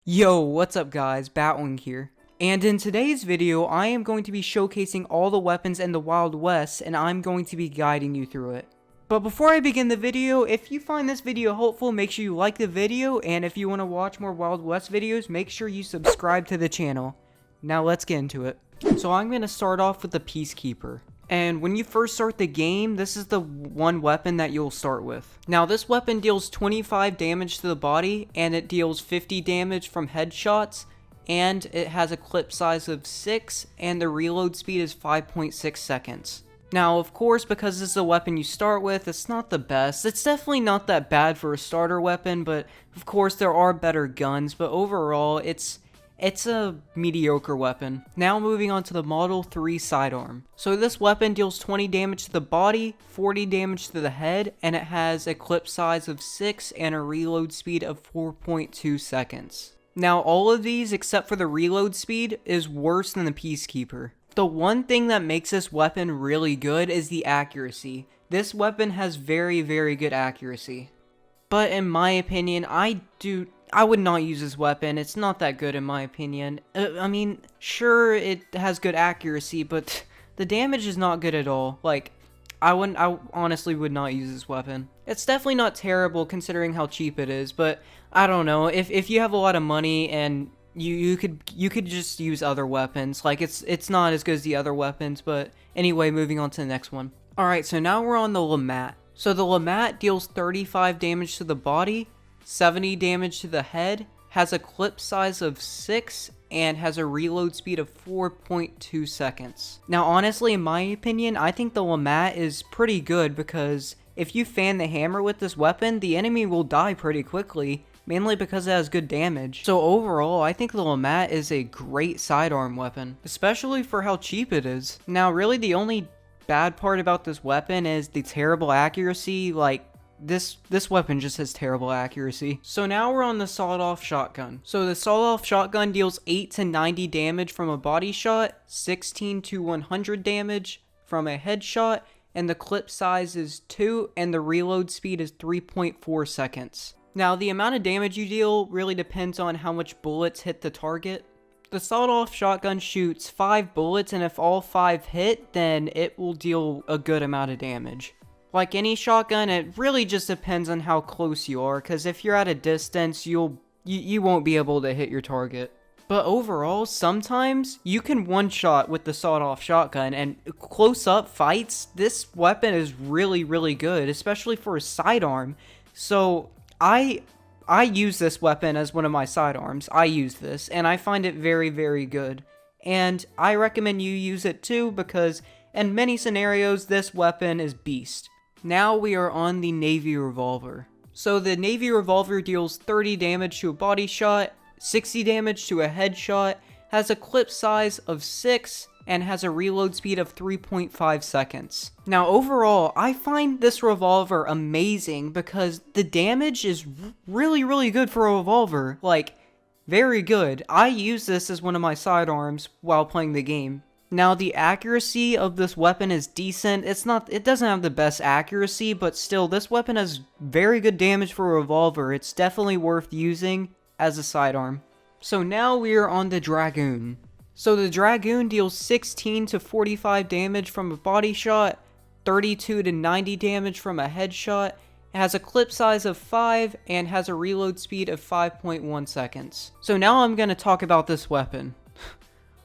Yo, what's up guys, Batwing here. And in today's video, I am going to be showcasing all the weapons in the Wild West, and I'm going to be guiding you through it. But before I begin the video, if you find this video helpful, make sure you like the video, and if you want to watch more Wild West videos, make sure you subscribe to the channel. Now let's get into it. So I'm going to start off with the Peacekeeper. And when you first start the game, this is the one weapon that you'll start with. Now this weapon deals 25 damage to the body, and it deals 50 damage from headshots, and it has a clip size of 6, and the reload speed is 5.6 seconds. Now of course, because this is a weapon you start with, it's not the best. It's definitely not that bad for a starter weapon, but of course there are better guns, but overall it's a mediocre weapon. Now moving on to the Model 3 sidearm. So this weapon deals 20 damage to the body, 40 damage to the head, and it has a clip size of 6 and a reload speed of 4.2 seconds. Now all of these, except for the reload speed, is worse than the Peacekeeper. The one thing that makes this weapon really good is the accuracy. This weapon has very good accuracy. But in my opinion, I would not use this weapon. It's not that good in my opinion. I mean, sure, it has good accuracy, but the damage is not good at all. Like, I honestly would not use this weapon. It's definitely not terrible considering how cheap it is, but I don't know. If you have a lot of money and you could just use other weapons. Like, it's not as good as the other weapons, but anyway, moving on to the next one. Alright, so now we're on the Lemat. So the Lemat deals 35 damage to the body, 70 damage to the head, has a clip size of 6, and has a reload speed of 4.2 seconds. Now honestly, in my opinion, I think the Lemat is pretty good because if you fan the hammer with this weapon, the enemy will die pretty quickly, mainly because it has good damage. So overall, I think the Lemat is a great sidearm weapon, especially for how cheap it is. Now really the only bad part about this weapon is the terrible accuracy. Like, this weapon just has terrible accuracy. So now we're on the sawed-off shotgun. So the sawed-off shotgun deals 8 to 90 damage from a body shot, 16 to 100 damage from a headshot, and the clip size is 2, and the reload speed is 3.4 seconds. Now the amount of damage you deal really depends on how much bullets hit the target. The sawed-off shotgun shoots 5 bullets, and if all 5 hit, then it will deal a good amount of damage. Like any shotgun, it really just depends on how close you are, because if you're at a distance, you won't be able to hit your target. But overall, sometimes you can one-shot with the sawed-off shotgun, and close-up fights, this weapon is really good, especially for a sidearm. So I use this weapon as one of my sidearms. I use this, and I find it very good. And I recommend you use it too, because in many scenarios, this weapon is beast. Now we are on the Navy Revolver. So the Navy Revolver deals 30 damage to a body shot, 60 damage to a headshot, has a clip size of 6, and has a reload speed of 3.5 seconds. Now overall, I find this revolver amazing because the damage is really good for a revolver. Like, very good. I use this as one of my sidearms while playing the game. Now the accuracy of this weapon is decent. It doesn't have the best accuracy, but still this weapon has very good damage for a revolver. It's definitely worth using as a sidearm. So now we are on the Dragoon. So the Dragoon deals 16 to 45 damage from a body shot, 32 to 90 damage from a headshot, it has a clip size of 5, and has a reload speed of 5.1 seconds. So now I'm going to talk about this weapon.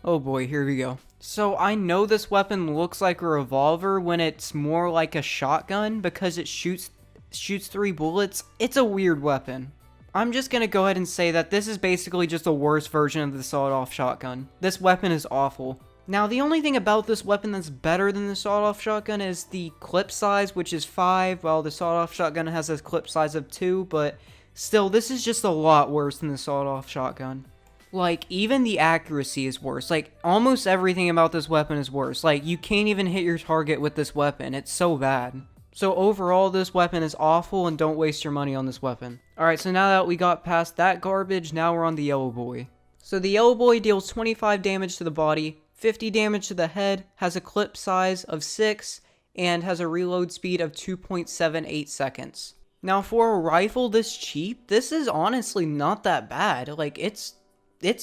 Oh boy, here we go. So I know this weapon looks like a revolver when it's more like a shotgun because it shoots 3 bullets. It's a weird weapon. I'm just gonna go ahead and say that this is basically just a worse version of the sawed-off shotgun. This weapon is awful. Now the only thing about this weapon that's better than the sawed-off shotgun is the clip size, which is 5, while the sawed-off shotgun has a clip size of 2, but still, this is just a lot worse than the sawed-off shotgun. Like, even the accuracy is worse. Like, almost everything about this weapon is worse. Like, you can't even hit your target with this weapon. It's so bad. So overall, this weapon is awful, and don't waste your money on this weapon. Alright, so now that we got past that garbage, now we're on the Yellowboy. So the Yellowboy deals 25 damage to the body, 50 damage to the head, has a clip size of 6, and has a reload speed of 2.78 seconds. Now for a rifle this cheap, this is honestly not that bad. Like it's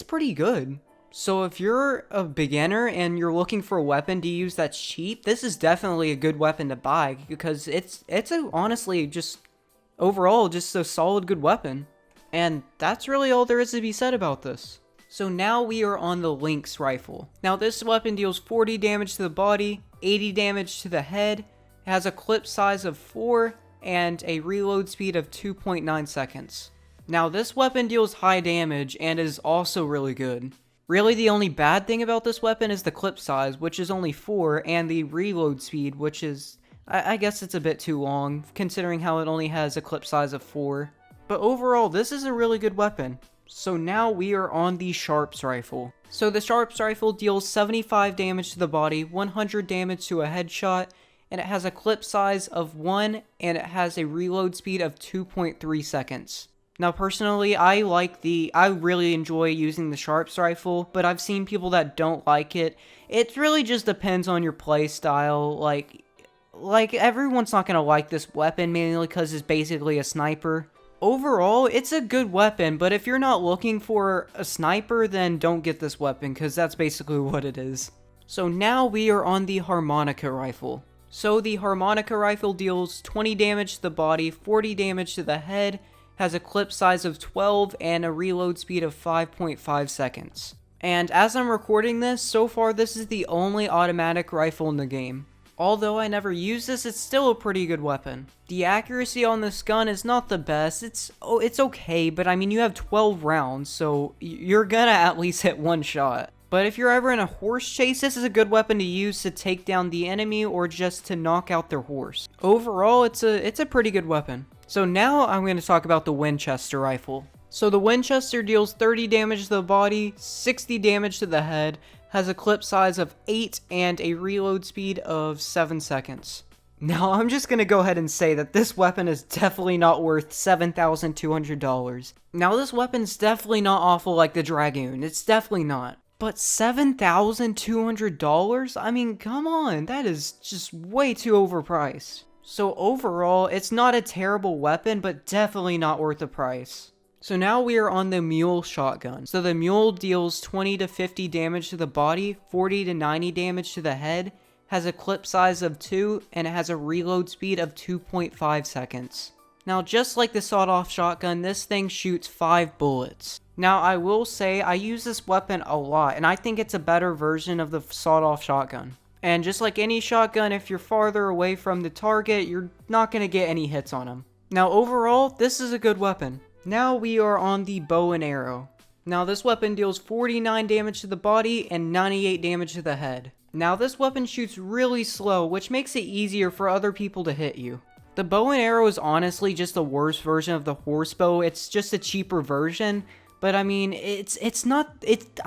pretty good. So if you're a beginner and you're looking for a weapon to use that's cheap, this is definitely a good weapon to buy because it's honestly just overall just a solid good weapon. And that's really all there is to be said about this. So now we are on the Lynx rifle. Now this weapon deals 40 damage to the body, 80 damage to the head, it has a clip size of 4, and a reload speed of 2.9 seconds. Now this weapon deals high damage and is also really good. Really the only bad thing about this weapon is the clip size, which is only 4, and the reload speed, which is, I guess it's a bit too long, considering how it only has a clip size of 4. But overall, this is a really good weapon. So now we are on the Sharps rifle. So the Sharps rifle deals 75 damage to the body, 100 damage to a headshot, and it has a clip size of 1, and it has a reload speed of 2.3 seconds. Now personally, I really enjoy using the Sharps rifle, but I've seen people that don't like it. It really just depends on your play style. Like everyone's not gonna like this weapon, mainly because it's basically a sniper. Overall, it's a good weapon, but if you're not looking for a sniper, then don't get this weapon, because that's basically what it is. So now we are on the Harmonica Rifle. So the Harmonica Rifle deals 20 damage to the body, 40 damage to the head, has a clip size of 12, and a reload speed of 5.5 seconds. And as I'm recording this, so far this is the only automatic rifle in the game. Although I never use this, it's still a pretty good weapon. The accuracy on this gun is not the best. It's okay, but I mean you have 12 rounds, so you're gonna at least hit one shot. But if you're ever in a horse chase, this is a good weapon to use to take down the enemy or just to knock out their horse. Overall, it's a pretty good weapon. So now I'm going to talk about the Winchester rifle. So the Winchester deals 30 damage to the body, 60 damage to the head, has a clip size of 8, and a reload speed of 7 seconds. Now, I'm just going to go ahead and say that this weapon is definitely not worth $7,200. Now, this weapon's definitely not awful like the Dragoon. It's definitely not. But $7,200? I mean, come on. That is just way too overpriced. So overall, it's not a terrible weapon, but definitely not worth the price. So now we are on the Mule shotgun. So the Mule deals 20 to 50 damage to the body, 40 to 90 damage to the head, has a clip size of 2, and it has a reload speed of 2.5 seconds. Now just like the sawed-off shotgun, this thing shoots 5 bullets. Now I will say I use this weapon a lot, and I think it's a better version of the sawed-off shotgun. And just like any shotgun, if you're farther away from the target, you're not going to get any hits on them. Now overall, this is a good weapon. Now we are on the bow and arrow. Now this weapon deals 49 damage to the body and 98 damage to the head. Now this weapon shoots really slow, which makes it easier for other people to hit you. The bow and arrow is honestly just the worst version of the horse bow. It's just a cheaper version, but I mean, I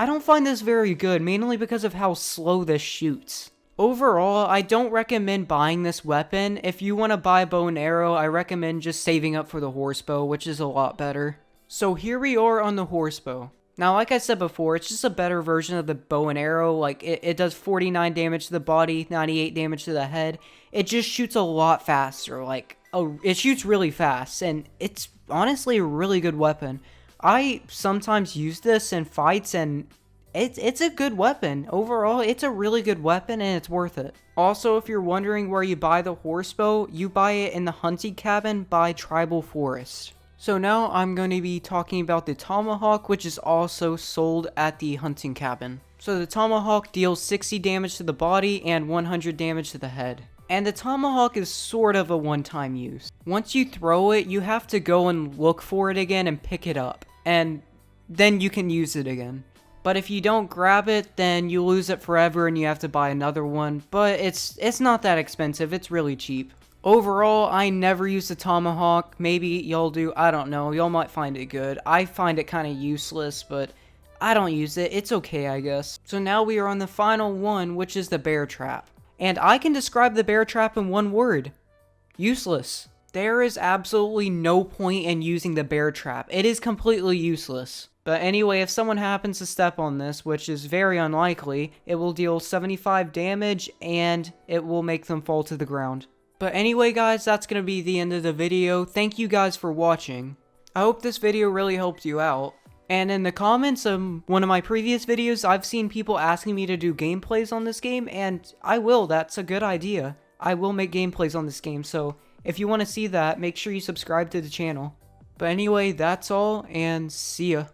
don't find this very good, mainly because of how slow this shoots. Overall, I don't recommend buying this weapon. If you want to buy a bow and arrow, I recommend just saving up for the horse bow, which is a lot better. So here we are on the horse bow. Now, like I said before, it's just a better version of the bow and arrow. Like, it does 49 damage to the body, 98 damage to the head. It just shoots a lot faster. It shoots really fast, and it's honestly a really good weapon. I sometimes use this in fights, and it's a good weapon. Overall, it's a really good weapon and it's worth it. Also, if you're wondering where you buy the horse bow, you buy it in the hunting cabin by Tribal Forest. So now I'm going to be talking about the Tomahawk, which is also sold at the hunting cabin. So the Tomahawk deals 60 damage to the body and 100 damage to the head. And the Tomahawk is sort of a one-time use. Once you throw it, you have to go and look for it again and pick it up. And then you can use it again. But if you don't grab it, then you lose it forever and you have to buy another one. But it's not that expensive, it's really cheap. Overall, I never use the Tomahawk. Maybe y'all do, I don't know. Y'all might find it good. I find it kind of useless, but I don't use it. It's okay, I guess. So now we are on the final one, which is the bear trap. And I can describe the bear trap in one word. Useless. There is absolutely no point in using the bear trap. It is completely useless. But anyway, if someone happens to step on this, which is very unlikely, it will deal 75 damage and it will make them fall to the ground. But anyway guys, that's gonna be the end of the video. Thank you guys for watching. I hope this video really helped you out. And in the comments of one of my previous videos, I've seen people asking me to do gameplays on this game, and I will. That's a good idea. I will make gameplays on this game, so if you want to see that, make sure you subscribe to the channel. But anyway, that's all, and see ya.